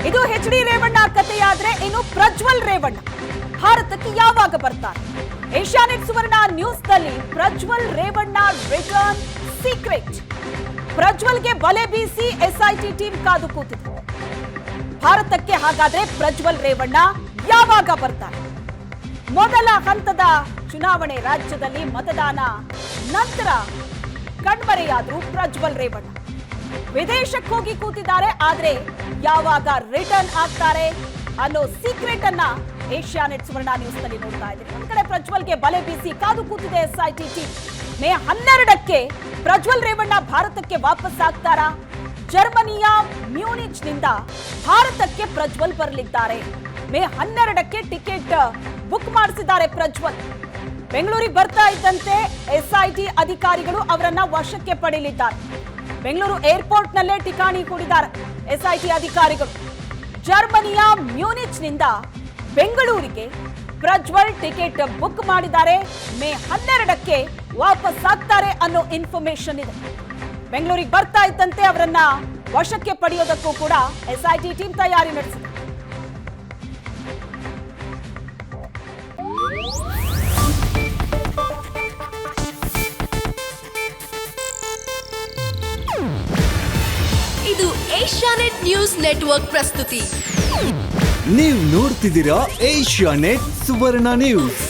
ಇದು H D Revanna ಕಥೆಯಾದ್ರೆ ಇನ್ನು ಪ್ರಜ್ವಲ್ ರೇವಣ್ಣ ಭಾರತಕ್ಕೆ ಯಾವಾಗ ಬರ್ತಾರೆ? ಏಷ್ಯಾನೆಟ್ ಸುವರ್ಣ ನ್ಯೂಸ್ ನಲ್ಲಿ ಪ್ರಜ್ವಲ್ ರೇವಣ್ಣ ರಿಟರ್ನ್ ಸೀಕ್ರೆಟ್. ಪ್ರಜ್ವಲ್ಗೆ ಬಲೆ ಬೀಸಿ ಎಸ್ಐಟಿ ಟೀಮ್ ಕಾದು ಕೂತಿದೆ. ಭಾರತಕ್ಕೆ ಹಾಗಾದ್ರೆ ಪ್ರಜ್ವಲ್ ರೇವಣ್ಣ ಯಾವಾಗ ಬರ್ತಾರೆ? ಮೊದಲ ಹಂತದ ಚುನಾವಣೆ ರಾಜ್ಯದಲ್ಲಿ ಮತದಾನ ನಂತರ ಕಣ್ಮರೆಯಾದ್ರು ಪ್ರಜ್ವಲ್ ರೇವಣ್ಣ. ವಿದೇಶಕ್ಕೆ ಹೋಗಿ ಕೂತಿದ್ದಾರೆ. ಆದ್ರೆ ಯಾವಾಗ ರಿಟರ್ನ್ ಆಗ್ತಾರೆ ಅನ್ನೋ ಸೀಕ್ರೆಟ್ ಅನ್ನ ಏಷ್ಯಾನೆಟ್ ಸುವರ್ಣ ನ್ಯೂಸ್ ನಲ್ಲಿ ನೋಡ್ತಾ ಇದ್ದೀವಿ. ಒಂದ್ ಕಡೆ ಪ್ರಜ್ವಲ್ಗೆ ಬಲೆ ಬೀಸಿ ಕಾದು ಕೂತಿದೆ ಎಸ್ಐಟಿ ಟೀಮ್. ಮೇ 12ಕ್ಕೆ ಪ್ರಜ್ವಲ್ ರೇವಣ್ಣ ಭಾರತಕ್ಕೆ ವಾಪಸ್ ಆಗ್ತಾರಾ? ಜರ್ಮನಿಯ ಮ್ಯೂನಿಚ್ ನಿಂದ ಭಾರತಕ್ಕೆ ಪ್ರಜ್ವಲ್ ಬರಲಿದ್ದಾರೆ. ಮೇ 12ಕ್ಕೆ ಟಿಕೆಟ್ ಬುಕ್ ಮಾಡಿಸಿದ್ದಾರೆ ಪ್ರಜ್ವಲ್. ಬೆಂಗಳೂರಿಗೆ ಬರ್ತಾ ಇದ್ದಂತೆ ಎಸ್ಐಟಿ ಅಧಿಕಾರಿಗಳು ಅವರನ್ನ ವಶಕ್ಕೆ ಪಡೆಯಲಿದ್ದಾರೆ. ಬೆಂಗಳೂರು ಏರ್ಪೋರ್ಟ್ ನಲ್ಲೇ ಠಿಕಾಣಿ ಹೂಡಿದ್ದಾರೆ ಎಸ್ಐಟಿ ಅಧಿಕಾರಿಗಳು. ಜರ್ಮನಿಯ ಮ್ಯೂನಿಚ್ ನಿಂದ ಬೆಂಗಳೂರಿಗೆ ಪ್ರಜ್ವಲ್ ಟಿಕೆಟ್ ಬುಕ್ ಮಾಡಿದ್ದಾರೆ. ಮೇ 12ಕ್ಕೆ ವಾಪಸ್ ಆಗ್ತಾರೆ ಅನ್ನೋ ಇನ್ಫಾರ್ಮೇಶನ್ ಇದೆ. ಬೆಂಗಳೂರಿಗೆ ಬರ್ತಾ ಇದ್ದಂತೆ ಅವರನ್ನ ವಶಕ್ಕೆ ಪಡೆಯೋದಕ್ಕೂ ಕೂಡ ಎಸ್ಐಟಿ ಟೀಮ್ ತಯಾರಿ ನಡೆಸಿದೆ. ಇದು ಏಷ್ಯಾನೆಟ್ ನ್ಯೂಸ್ ನೆಟ್ವರ್ಕ್ ಪ್ರಸ್ತುತಿ. ನೀವು ನೋಡ್ತಿದ್ದೀರಾ ಏಷ್ಯಾನೆಟ್ ಸುವರ್ಣ ನ್ಯೂಸ್.